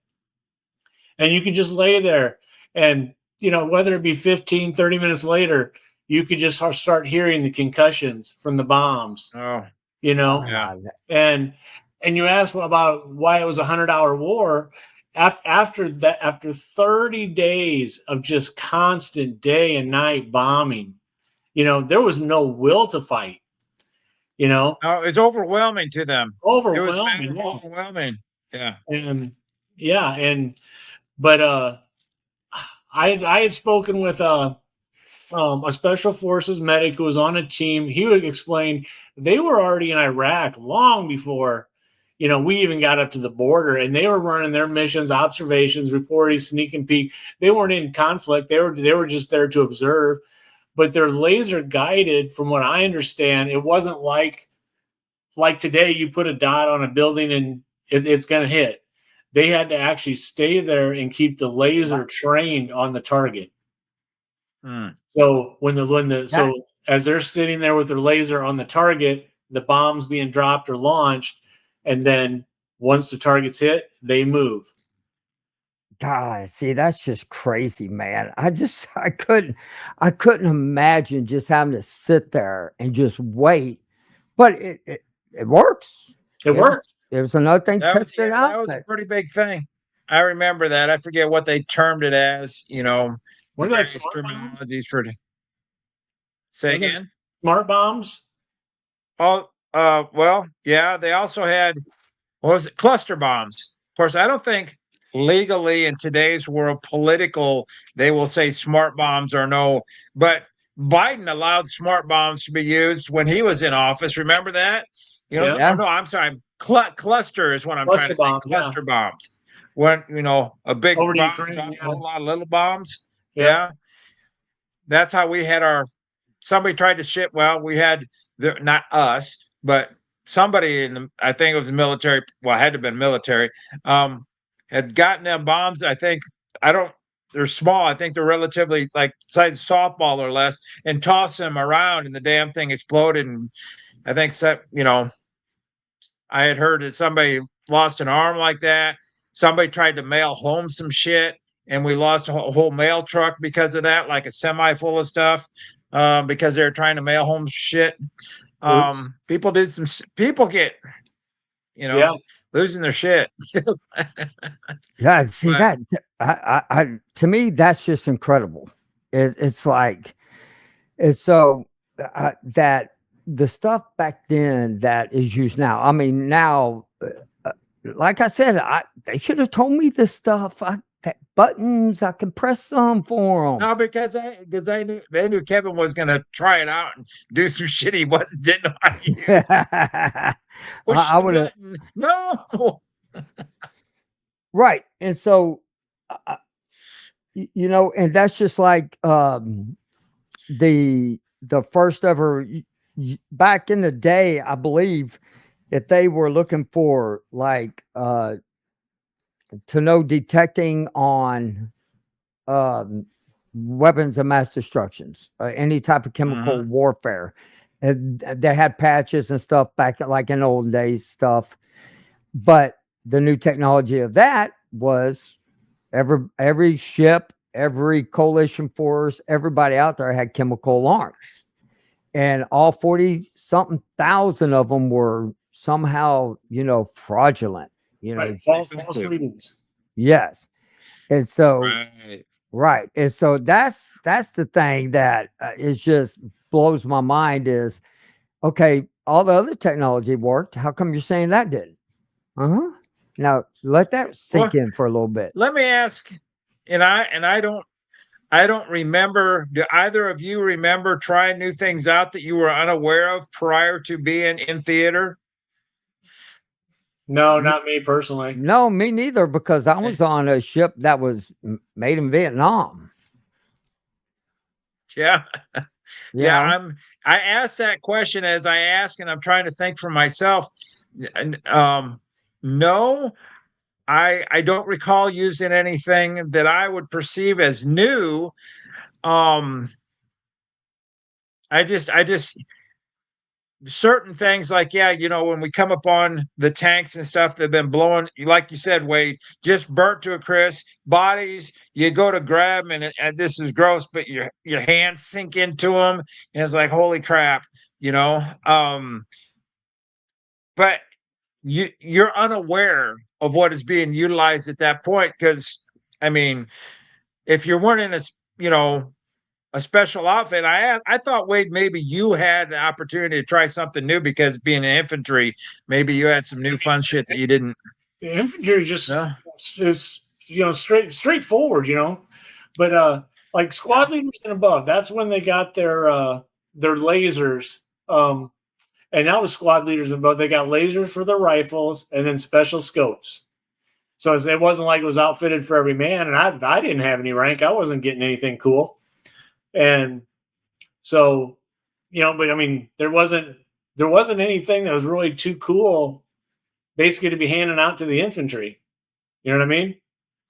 Speaker 3: And you could just lay there. And, whether it be 15, 30 minutes later, you could just start hearing the concussions from the bombs.
Speaker 2: Oh.
Speaker 3: Yeah. And you asked about why it was a 100-hour war. After 30 days of just constant day and night bombing, there was no will to fight.
Speaker 2: No, it's overwhelming to them.
Speaker 3: Overwhelming.
Speaker 2: It was overwhelming. Yeah.
Speaker 3: But I had spoken with a special forces medic who was on a team. He would explain they were already in Iraq long before, we even got up to the border, and they were running their missions, observations, reporting, sneak and peek. They weren't in conflict. They were just there to observe. But they're laser guided, from what I understand. It wasn't like today you put a dot on a building and it's going to hit. They had to actually stay there and keep the laser trained on the target. So so as they're sitting there with their laser on the target, the bombs being dropped or launched, and then once the target's hit, they move.
Speaker 1: God, see, that's just crazy, man. I couldn't imagine just having to sit there and just wait. But it works.
Speaker 3: It works.
Speaker 1: It was another thing tested out.
Speaker 2: That was a pretty big thing. I remember that. I forget what they termed it as.
Speaker 3: What are
Speaker 2: various
Speaker 3: those
Speaker 2: terminologies for it. Say again.
Speaker 3: Smart bombs.
Speaker 2: Oh, well, yeah. They also had, what was it? Cluster bombs. Of course, I don't think legally in today's world, political, they will say smart bombs or no. But Biden allowed smart bombs to be used when he was in office. Remember that? No, I'm sorry. Cluster is what I'm trying to say. Cluster bombs. When a big bomb dropped a whole lot of little bombs. Yeah. That's how we had somebody tried to ship. Well, we had not us, but somebody I think it was the military. Well, it had to have been military. Had gotten them bombs. I think they're small. I think they're relatively like size softball or less, and tossed them around, and the damn thing exploded. And I think I had heard that somebody lost an arm like that. Somebody tried to mail home some shit, and we lost a whole mail truck because of that, like a semi full of stuff, because they were trying to mail home shit. People get, losing their shit.
Speaker 1: Yeah, see
Speaker 2: But
Speaker 1: that to me that's just incredible. It's like it's so that the stuff back then that is used now. I mean, now, like I said, they should have told me this stuff. That buttons, I could press some for them.
Speaker 2: no, because I knew they knew Kevin was gonna try it out and do some shit he wasn't didn't know how to use. Push
Speaker 1: I
Speaker 2: the
Speaker 1: would have
Speaker 2: button. No.
Speaker 1: right, and so and that's just like the first ever back in the day. I believe if they were looking for like to know detecting on um, weapons of mass destructions, any type of chemical warfare. And they had patches and stuff back like in old days stuff. But the new technology of that was every ship, every coalition force, everybody out there had chemical alarms. And all 40 something thousand of them were somehow, fraudulent,
Speaker 3: Right. False
Speaker 2: Defective.
Speaker 3: readings.
Speaker 1: yes. And so
Speaker 2: Right.
Speaker 1: right. And so that's the thing that is just blows my mind is okay, all the other technology worked. How come you're saying that didn't? Uh-huh. Now let that sink
Speaker 2: Well,
Speaker 1: in for a little bit.
Speaker 2: let me ask, and I don't remember. Do either of you remember trying new things out that you were unaware of prior to being in theater?
Speaker 3: No, not me personally.
Speaker 1: No, me neither, because I was on a ship that was made in Vietnam.
Speaker 2: Yeah.
Speaker 1: You
Speaker 2: Yeah,
Speaker 1: know?
Speaker 2: I asked that question as I ask, and I'm trying to think for myself. No, I don't recall using anything that I would perceive as new. Um, I just certain things like, yeah, when we come upon the tanks and stuff that have been blowing, like you said, Wade, just burnt to a crisp bodies, you go to grab them, and this is gross, but your hands sink into them, and it's like, holy crap, you know. But you're unaware of what is being utilized at that point, because I mean, if you're wearing a special outfit. I thought, Wade, maybe you had the opportunity to try something new, because being in infantry, maybe you had some new fun shit that you didn't.
Speaker 3: The infantry just
Speaker 2: No?
Speaker 3: is straightforward, But like squad leaders and above, that's when they got their lasers. And now the squad leaders and above, they got lasers for their rifles and then special scopes. So it wasn't like it was outfitted for every man, and I didn't have any rank. I wasn't getting anything cool. And so, but I mean, there wasn't anything that was really too cool, basically, to be handing out to the infantry. You know what I mean?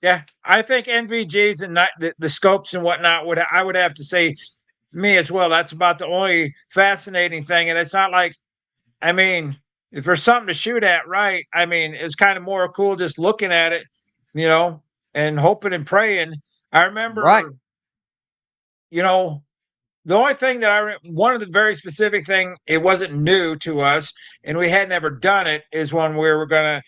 Speaker 2: Yeah, I think NVGs and not the scopes and whatnot I would have to say, me as well. That's about the only fascinating thing, and it's not like, I mean, if there's something to shoot at, right? I mean, it's kind of more cool just looking at it, and hoping and praying. I
Speaker 1: Right.
Speaker 2: remember, you know, the only thing that one of the very specific thing, it wasn't new to us, and we had never done it, is when we were gonna,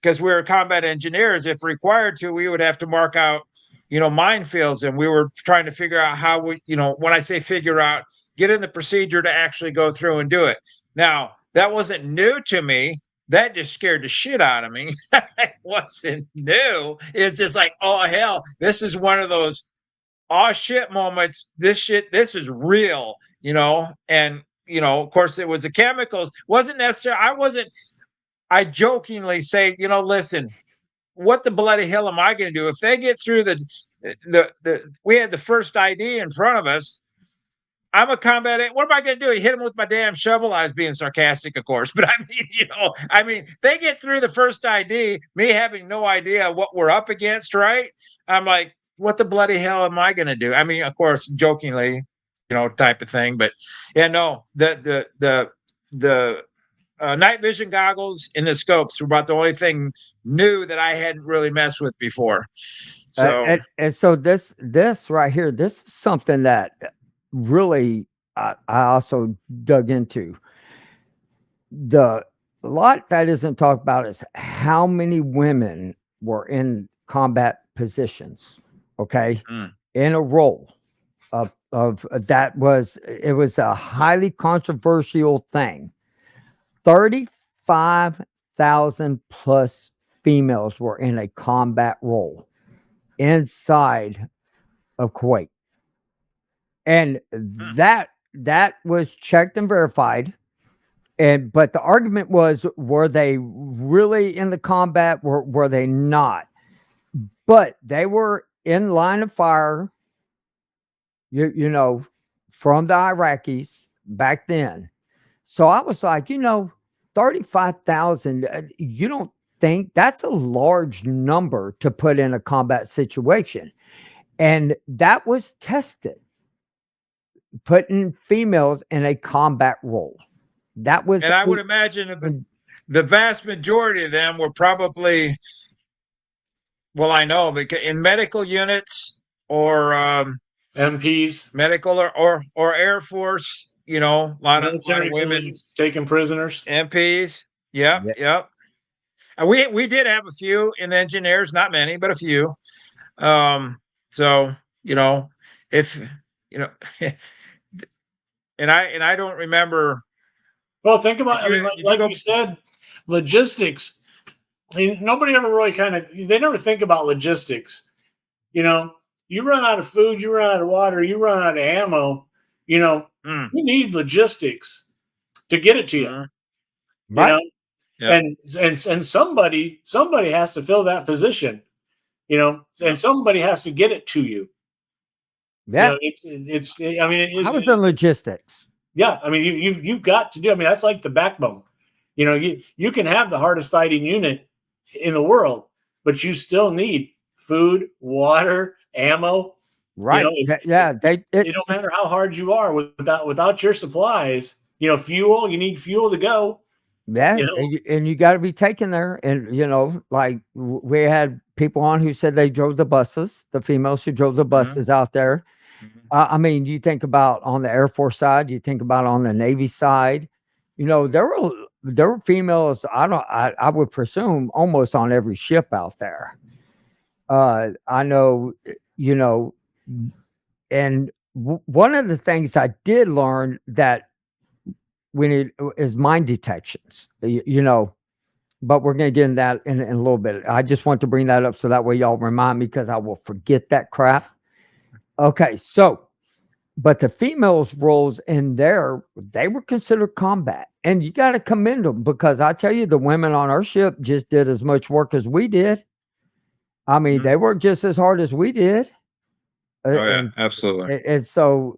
Speaker 2: because we were combat engineers. If required to, we would have to mark out, minefields, and we were trying to figure out how we, when I say figure out, get in the procedure to actually go through and do it. Now that wasn't new to me. That just scared the shit out of me. It wasn't new. It's just like, oh hell, this is one of those oh shit moments. This is real, and of course it was the chemicals. Wasn't necessary. I jokingly say, listen, what the bloody hell am I going to do if they get through we had the first ID in front of us. I'm a combat. What am I going to do? Hit them with my damn shovel. I was being sarcastic, of course, but I mean, they get through the first ID, me having no idea what we're up against, right? I'm like, what the bloody hell am I going to do? I mean, of course, jokingly, type of thing, but yeah, no, the night vision goggles and the scopes were about the only thing new that I hadn't really messed with before. So,
Speaker 1: And so this right here, this is something that really I also dug into. The a lot that isn't talked about is how many women were in combat positions, okay,
Speaker 2: Mm.
Speaker 1: in a role of that was it was a highly controversial thing. 35,000 plus females were in a combat role inside of Kuwait. And
Speaker 2: Mm.
Speaker 1: that was checked and verified. And but the argument was, were they really in the combat? Were they not? But they were in line of fire, you know, from the Iraqis back then. So I was like, 35,000, you don't think that's a large number to put in a combat situation? And that was tested, putting females in a combat role. That was
Speaker 2: And I would imagine that the vast majority of them were probably, well, I know because in medical units or
Speaker 3: MPs,
Speaker 2: medical or Air Force, a lot of
Speaker 3: military
Speaker 2: women
Speaker 3: police, taking prisoners.
Speaker 2: MPs. Yep,
Speaker 1: yeah,
Speaker 2: yep. And we did have a few in engineers, not many, but a few. Um, so if you know, and I don't remember.
Speaker 3: Well, think about,
Speaker 2: Did
Speaker 3: I mean,
Speaker 2: you
Speaker 3: like,
Speaker 2: did you
Speaker 3: like
Speaker 2: go?
Speaker 3: you said, logistics. I mean, nobody ever really they never think about logistics. You know, you run out of food, you run out of water, you run out of ammo. You know,
Speaker 2: Mm,
Speaker 3: you need logistics to get it to you.
Speaker 2: mm,
Speaker 3: You
Speaker 1: right.
Speaker 3: know,
Speaker 2: yep,
Speaker 3: and somebody has to fill that position. You know, and
Speaker 2: yep.
Speaker 3: somebody has to get it to you. You
Speaker 1: Yeah.
Speaker 3: know, it's. I mean,
Speaker 1: I was in logistics.
Speaker 3: yeah. I mean, you've got to do. I mean, that's like the backbone. You know, you can have the hardest fighting unit in the world, but you still need food, water, ammo. You know,
Speaker 1: Right. Yeah.
Speaker 3: it don't matter how hard you are without your supplies. You know, fuel. You need fuel to go.
Speaker 1: Yeah,
Speaker 3: You know,
Speaker 1: and you got to be taken there, and like we had people on who said they drove the buses, the females who drove the
Speaker 2: Mm-hmm,
Speaker 1: buses out there.
Speaker 2: mm-hmm,
Speaker 1: I mean, you think about on the Air Force side, you think about on the Navy side. There were females. I would presume almost on every ship out there. I know, you know, and one of the things I did learn that we need is mind detections. But we're going to get in that in a little bit. I just want to bring that up so that way y'all remind me because I will forget that crap. Okay, so but the females' roles in there, they were considered combat, and you got to commend them because I tell you, the women on our ship just did as much work as we did. I mean,
Speaker 2: mm-hmm.
Speaker 1: they worked just as hard as we did,
Speaker 2: Oh yeah,
Speaker 1: and
Speaker 2: absolutely.
Speaker 1: and so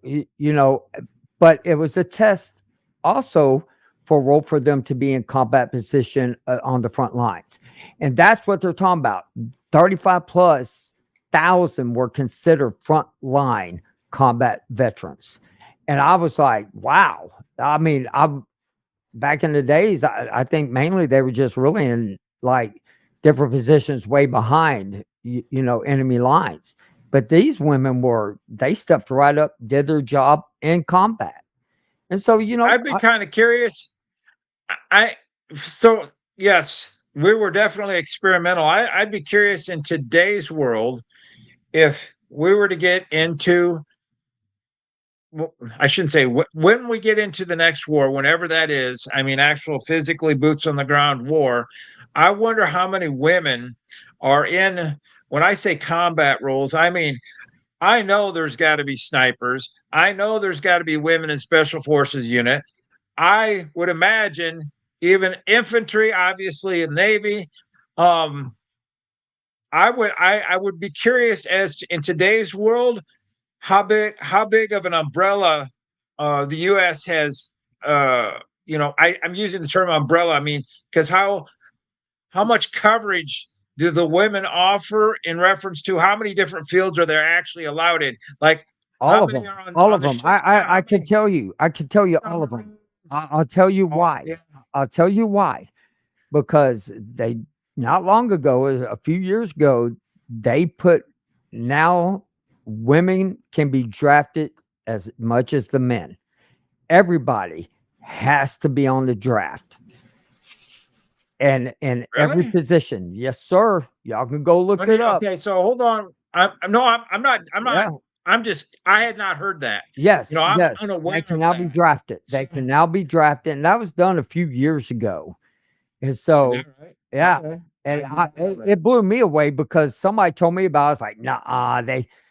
Speaker 1: but it was a test also for role for them to be in combat position on the front lines, and that's what they're talking about. 35 plus thousand were considered front line combat veterans, and I was like, wow. I mean, I'm back in the days. I think mainly they were just really in like different positions way behind, enemy lines. But these women they stepped right up, did their job in combat. And so,
Speaker 2: I'd be kind of curious. I so yes, we were definitely experimental. I'd be curious in today's world if we were to get into. I shouldn't say when we get into the next war, whenever that is. I mean, actual physically boots on the ground war. I wonder how many women are in. When I say combat roles, I mean I know there's got to be snipers. I know there's got to be women in special forces unit. I would imagine even infantry, obviously in Navy. Um, I would be curious as to in today's world how big of an umbrella the U.S. has. I'm using the term umbrella. I mean, because how much coverage do the women offer in reference to how many different fields are there actually allowed in? Like how
Speaker 1: all of
Speaker 2: many
Speaker 1: them,
Speaker 2: are on,
Speaker 1: all
Speaker 2: on
Speaker 1: of
Speaker 2: the
Speaker 1: them.
Speaker 2: ships? Yeah,
Speaker 1: I can tell you, all of them. I'll tell you why.
Speaker 2: yeah.
Speaker 1: I'll tell you why. Because they not long ago, a few years ago, they put now women can be drafted as much as the men. Everybody has to be on the draft. and in every
Speaker 2: Really?
Speaker 1: position. Yes, sir. Y'all can go look
Speaker 2: What do
Speaker 1: it
Speaker 2: you
Speaker 1: up.
Speaker 2: okay, so hold on. I'm not
Speaker 1: Yeah.
Speaker 2: I'm just I had not heard that.
Speaker 1: Yes,
Speaker 2: I'm
Speaker 1: yes.
Speaker 2: unaware
Speaker 1: They can
Speaker 2: of
Speaker 1: now be
Speaker 2: that.
Speaker 1: drafted. They
Speaker 2: So
Speaker 1: can now be drafted, and that was done a few years ago. And
Speaker 2: is
Speaker 1: so,
Speaker 2: that right?
Speaker 1: yeah,
Speaker 2: Okay. I
Speaker 1: and
Speaker 2: did not know that.
Speaker 1: it blew me away because somebody told me about it. I was like, nah,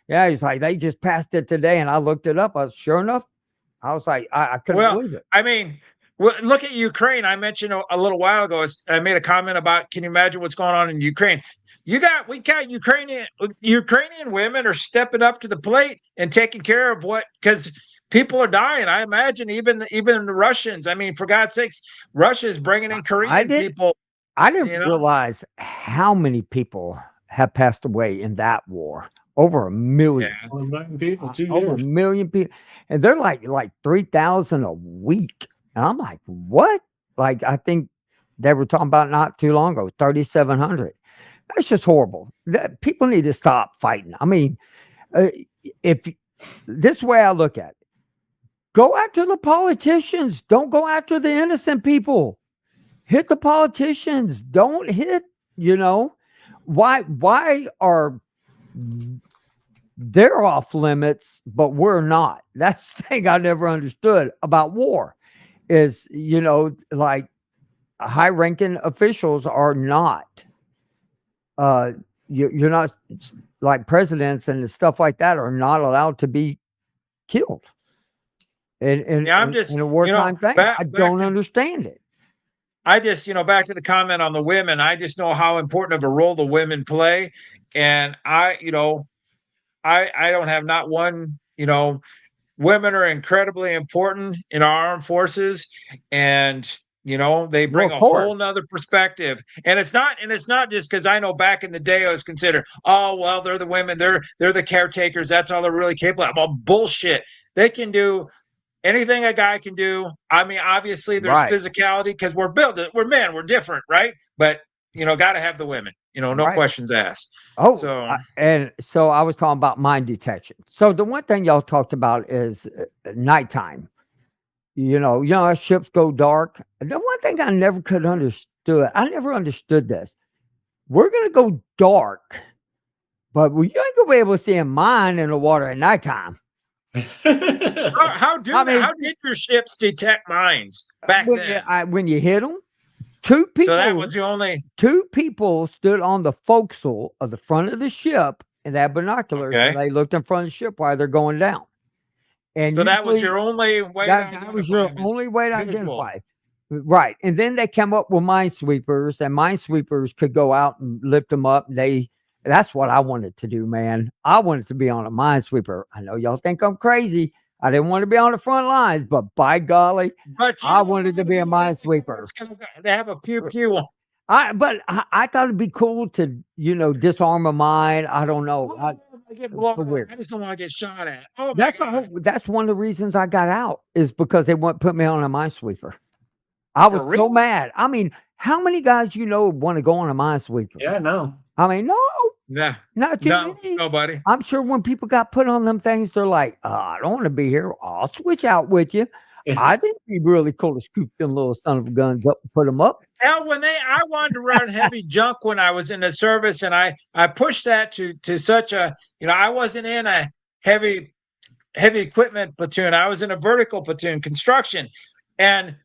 Speaker 1: yeah, he's like, they just passed it today. And I looked it up. I was sure enough, I was like, I couldn't
Speaker 2: Well,
Speaker 1: believe it.
Speaker 2: I mean, well, look at Ukraine. I mentioned a little while ago. I made a comment about. Can you imagine what's going on in Ukraine? We got Ukrainian women are stepping up to the plate and taking care of what because people are dying. I imagine even the Russians. I mean, for God's sakes, Russia is bringing in
Speaker 1: I
Speaker 2: Korean
Speaker 1: did.
Speaker 2: people.
Speaker 1: I didn't
Speaker 2: You know,
Speaker 1: realize how many people have passed away in that war. Over a million.
Speaker 2: yeah.
Speaker 3: 1 million people, 2
Speaker 1: Over a
Speaker 3: years.
Speaker 1: million people, and they're like 3,000 a week, and I'm like, what? Like, I think they were talking about not too long ago, 3,700. That's just horrible. People need to stop fighting. I mean, uh, if this way I look at it, go after the politicians. Don't go after the innocent people. Hit the politicians. Don't hit. You know, why are they're off limits, but we're not? That's the thing I never understood about war is, like high ranking officials are not, uh, you're not like presidents and stuff like that are not allowed to be killed
Speaker 2: Yeah, I'm just
Speaker 1: in a wartime thing. I
Speaker 2: back
Speaker 1: don't
Speaker 2: to
Speaker 1: understand it.
Speaker 2: I just, back to the comment on the women, I just know how important of a role the women play. And I don't have not one, women are incredibly important in our armed forces. And, they
Speaker 1: Well,
Speaker 2: bring
Speaker 1: of
Speaker 2: a
Speaker 1: course.
Speaker 2: whole nother perspective. And it's not just because I know back in the day I was considered, oh, well, they're the women, they're the caretakers. That's all they're really capable of. Well, bullshit. They can do anything a guy can do. I mean, obviously there's
Speaker 1: Right.
Speaker 2: physicality because we're men, we're different, right? But got to have the women, no
Speaker 1: Right.
Speaker 2: questions asked.
Speaker 1: Oh,
Speaker 2: So
Speaker 1: and so I was talking about mine detection. So the one thing y'all talked about is nighttime. Our ships go dark. The one thing I never could understood, I never understood this. We're gonna go dark, but you ain't gonna be able to see a mine in the water at nighttime.
Speaker 2: how
Speaker 1: I mean,
Speaker 2: how did your ships detect mines back then?
Speaker 1: when you hit them, two
Speaker 2: So that
Speaker 1: people
Speaker 2: was the only
Speaker 1: two people stood on the forecastle of the front of the ship and they had binoculars and
Speaker 2: okay.
Speaker 1: they looked in front of the ship while they're going down. And
Speaker 2: So that was
Speaker 1: usually
Speaker 2: your only way to
Speaker 1: that was
Speaker 2: identify
Speaker 1: your
Speaker 2: them is
Speaker 1: only way to
Speaker 2: visual.
Speaker 1: identify. Right. And then they came up with minesweepers, and minesweepers could go out and lift them up. That's what I wanted to do, man. I wanted to be on a minesweeper. I know y'all think I'm crazy. I didn't want to be on the front lines, but by golly,
Speaker 2: But you
Speaker 1: I
Speaker 2: don't
Speaker 1: wanted to
Speaker 2: want to
Speaker 1: be a
Speaker 2: be one of the
Speaker 1: minesweeper.
Speaker 2: guys they have a pew pew on.
Speaker 1: I thought it'd be cool to, disarm a mine. I don't know.
Speaker 2: I get
Speaker 1: It was
Speaker 2: blown
Speaker 1: so
Speaker 2: up.
Speaker 1: weird.
Speaker 2: I just don't want to get shot at. Oh my
Speaker 1: That's
Speaker 2: god.
Speaker 1: that's one of the reasons I got out is because they wouldn't put me on a minesweeper. I was
Speaker 2: For
Speaker 1: so
Speaker 2: real?
Speaker 1: mad. I mean, how many guys want to go on a minesweeper?
Speaker 3: Yeah, no.
Speaker 1: I mean, no,
Speaker 2: Nah.
Speaker 1: not too
Speaker 2: No,
Speaker 1: many.
Speaker 2: nobody.
Speaker 1: I'm sure when people got put on them things, they're like, I don't want to be here. I'll switch out with you. I think it'd be really cool to scoop them little son of guns up and put them up.
Speaker 2: Hell, I wanted to run heavy junk when I was in the service, and I pushed that to such a I wasn't in a heavy equipment platoon. I was in a vertical platoon, construction, and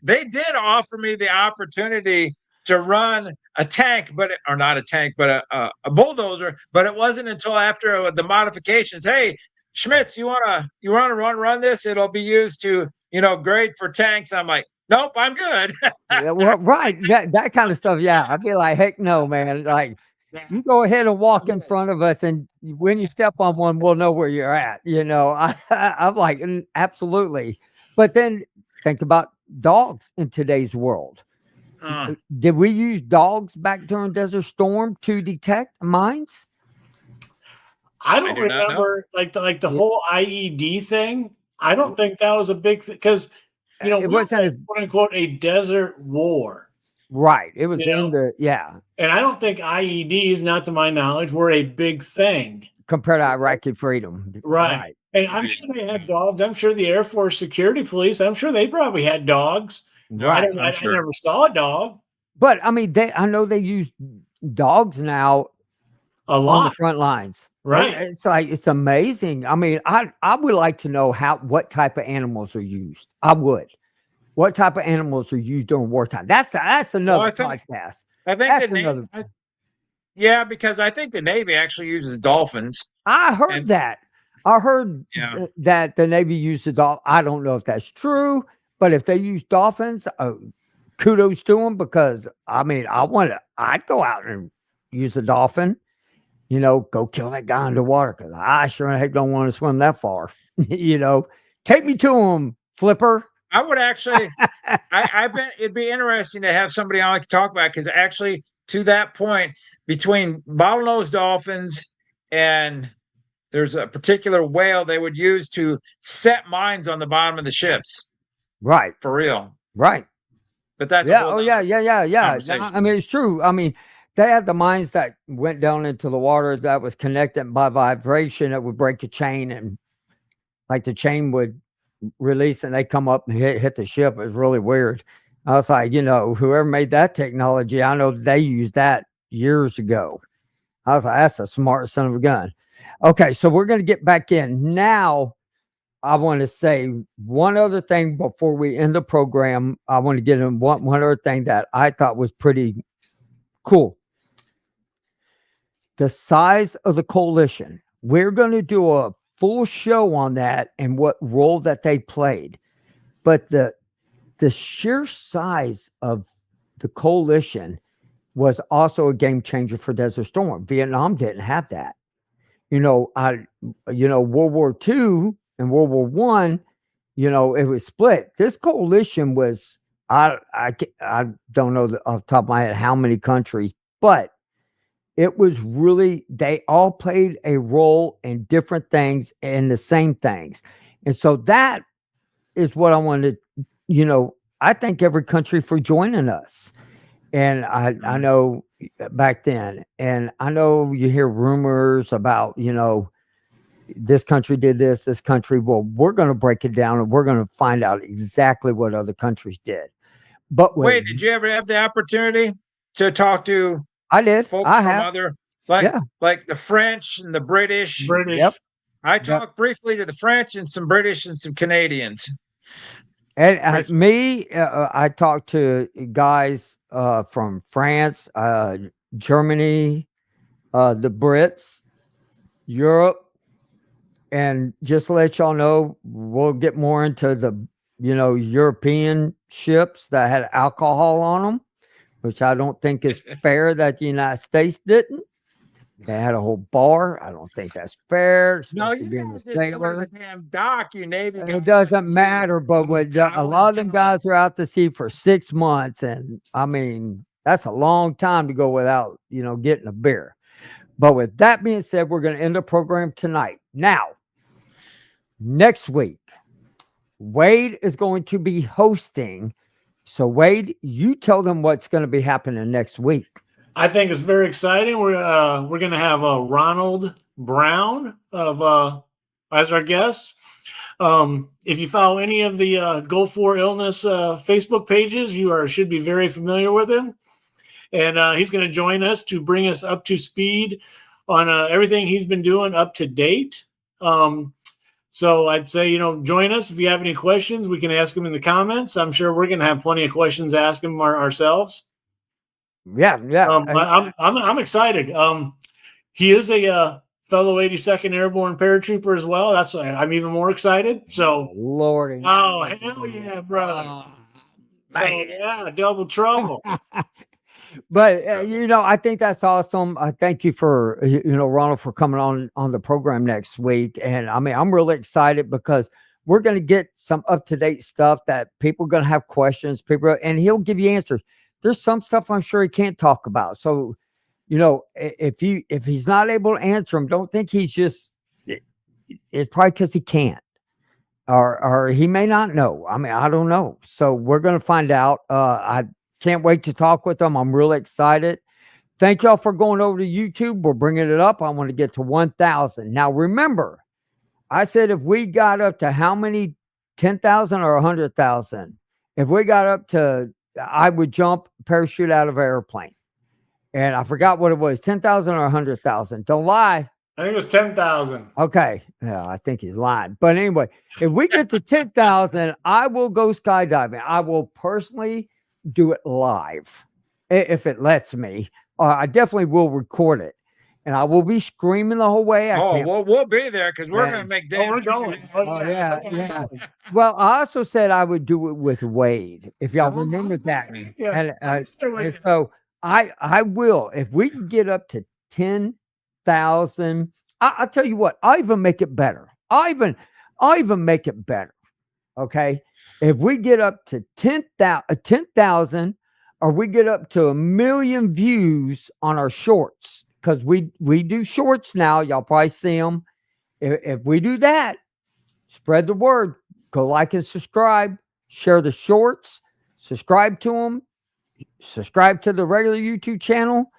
Speaker 2: they did offer me the opportunity to run a tank, or not a tank, but a bulldozer. But it wasn't until after the modifications. Hey, Schmitz, you wanna run this? It'll be used to grade for tanks. I'm like, nope, I'm good.
Speaker 1: Yeah, well, right. That kind of stuff. Yeah. I'd be like, heck no, man. Like, you go ahead and walk in front of us, and when you step on one, we'll know where you're at. I'm like, absolutely. But then think about dogs in today's world. Did we use dogs back during Desert Storm to detect mines?
Speaker 3: I
Speaker 2: I
Speaker 3: don't
Speaker 2: do not know.
Speaker 3: remember the
Speaker 1: Yeah.
Speaker 3: whole IED thing. I don't think that was a big thing because
Speaker 1: It
Speaker 3: we
Speaker 1: wasn't
Speaker 3: were
Speaker 1: as
Speaker 3: quote unquote a desert war.
Speaker 1: right. It was
Speaker 3: You know,
Speaker 1: in the
Speaker 3: and I don't think IEDs, not to my knowledge, were a big thing.
Speaker 1: compared to Iraqi freedom.
Speaker 3: Right. And I'm sure they had dogs. I'm sure the Air Force security police, I'm sure they probably had dogs.
Speaker 1: Right.
Speaker 3: I
Speaker 2: I'm sure.
Speaker 3: never saw a dog.
Speaker 1: But I mean, I know they use dogs now
Speaker 3: A
Speaker 1: on the
Speaker 3: lot,
Speaker 1: front lines.
Speaker 3: right?
Speaker 1: It's like it's amazing. I mean, I would like to know what type of animals are used. I would. What type of animals are used during wartime? That's
Speaker 2: Well,
Speaker 1: another podcast.
Speaker 2: I think
Speaker 1: That's another.
Speaker 2: yeah, because I think the Navy actually uses dolphins.
Speaker 1: I heard
Speaker 2: And
Speaker 1: that. I heard
Speaker 2: yeah,
Speaker 1: that the Navy uses dolphins. I don't know if that's true, but if they use dolphins, kudos to them because I mean, I'd go out and use a dolphin. Go kill that guy underwater because I sure heck don't want to swim that far. Take me to him, Flipper.
Speaker 2: I would actually. I bet it'd be interesting to have somebody on to talk about because actually, to that point, between bottlenose dolphins and there's a particular whale they would use to set mines on the bottom of the ships.
Speaker 1: Right.
Speaker 2: For real.
Speaker 1: Right.
Speaker 2: But that's
Speaker 1: yeah. Oh yeah. Yeah. I mean, it's true. I mean, they had the mines that went down into the water that was connected by vibration that would break a chain and like the chain would release and they come up and hit the ship. It was really weird. I was like, whoever made that technology, I know they used that years ago. I was like, that's a smart son of a gun. Okay, so we're going to get back in. Now, I want to say one other thing before we end the program. I want to get in one other thing that I thought was pretty cool. The size of the coalition. We're going to do a full show on that and what role that they played. But the sheer size of the coalition was also a game changer for Desert Storm. Vietnam didn't have that. World War II and World War One, it was split. This coalition was, I don't know off the top of my head how many countries, but it was really, they all played a role in different things and the same things. And so that is what I wanted, I thank every country for joining us. And I know back then, and I know you hear rumors about, this country did this country. Well, we're going to break it down and we're going to find out exactly what other countries did. But
Speaker 2: wait, did you ever have the opportunity to talk to
Speaker 1: I did.
Speaker 2: folks from other like the French and the British?
Speaker 1: Yep.
Speaker 2: I talked briefly to the French and some British and some Canadians.
Speaker 1: And I talked to guys from France, Germany, the Brits, Europe, and just to let y'all know, we'll get more into the European ships that had alcohol on them, which I don't think is fair that the United States didn't. They had a whole bar. I don't think that's fair.
Speaker 2: No, you guys just the damn dock, you Navy guys.
Speaker 1: It doesn't matter, but when a lot of them guys are out to sea for 6 months, and I mean that's a long time to go without getting a beer. But with that being said, we're going to end the program tonight. Now, next week, Wade is going to be hosting. So Wade, you tell them what's going to be happening next week.
Speaker 3: I think it's very exciting. We're going to have Ronald Brown as our guest. If you follow any of the Go For Illness Facebook pages, you should be very familiar with him. And he's going to join us to bring us up to speed on everything he's been doing up to date. So I'd say, join us. If you have any questions, we can ask him in the comments. I'm sure we're going to have plenty of questions to ask him ourselves.
Speaker 1: Yeah.
Speaker 3: I'm excited. He is a fellow 82nd Airborne paratrooper as well. I'm even more excited. So,
Speaker 1: Lord,
Speaker 3: hell yeah, brother! Double trouble.
Speaker 1: But I think that's awesome. I thank you for Ronald for coming on the program next week, and I mean I'm really excited because we're going to get some up-to-date stuff that people are going to have questions. And he'll give you answers. There's some stuff I'm sure he can't talk about. So, if he's not able to answer them, don't think he's just. It's probably because he can't, or he may not know. I mean, I don't know. So we're going to find out. I can't wait to talk with them. I'm really excited. Thank y'all for going over to YouTube. We're bringing it up. I want to get to 1,000. Now, remember, I said if we got up to how many? 10,000 or 100,000? If we got up to I would jump parachute out of an airplane. And I forgot what it was, 10,000 or 100,000. Don't lie.
Speaker 3: I think it was 10,000.
Speaker 1: Okay. Yeah, I think he's lying. But anyway, if we get to 10,000, I will go skydiving. I will personally do it live if it lets me. I definitely will record it. And I will be screaming the whole way.
Speaker 2: We'll be there because we're
Speaker 1: Yeah.
Speaker 2: going to make
Speaker 3: Oh,
Speaker 2: damn
Speaker 3: we're
Speaker 2: sure.
Speaker 3: going.
Speaker 1: Oh, yeah. Well, I also said I would do it with Wade, if y'all remember that.
Speaker 3: Yeah.
Speaker 1: And so I will. If we can get up to 10,000, I'll tell you what, I'll even make it better. I'll even make it better. Okay. If we get up to 10,000, or we get up to 1 million views on our shorts, because we do shorts now. Y'all probably see them. If we do that, spread the word. Go like and subscribe. Share the shorts. Subscribe to them. Subscribe to the regular YouTube channel.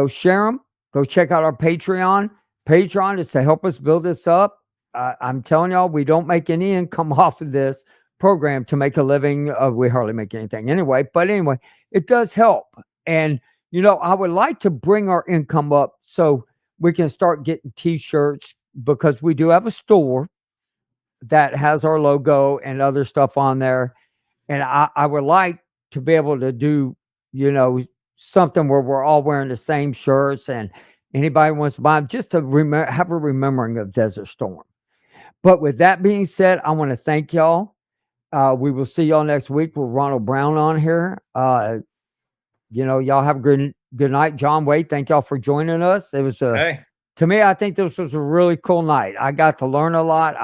Speaker 1: Share them. Go check out our Patreon. Patreon is to help us build this up. I'm telling y'all, we don't make any income off of this program to make a living. We hardly make anything anyway. But anyway, it does help. And, I would like to bring our income up so we can start getting T-shirts, because we do have a store that has our logo and other stuff on there. And I would like to be able to do, something where we're all wearing the same shirts, and anybody wants to buy them, just to have a remembering of Desert Storm. But with that being said, I want to thank y'all. We will see y'all next week with Ronald Brown on here. Y'all have a good night. John Wade, thank y'all for joining us. It was to me, I think this was a really cool night. I got to learn a lot.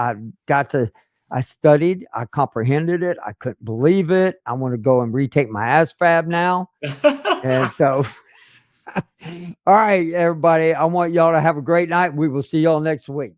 Speaker 1: I studied, I comprehended it. I couldn't believe it. I want to go and retake my ASFAB now. And so, all right, everybody, I want y'all to have a great night. We will see y'all next week.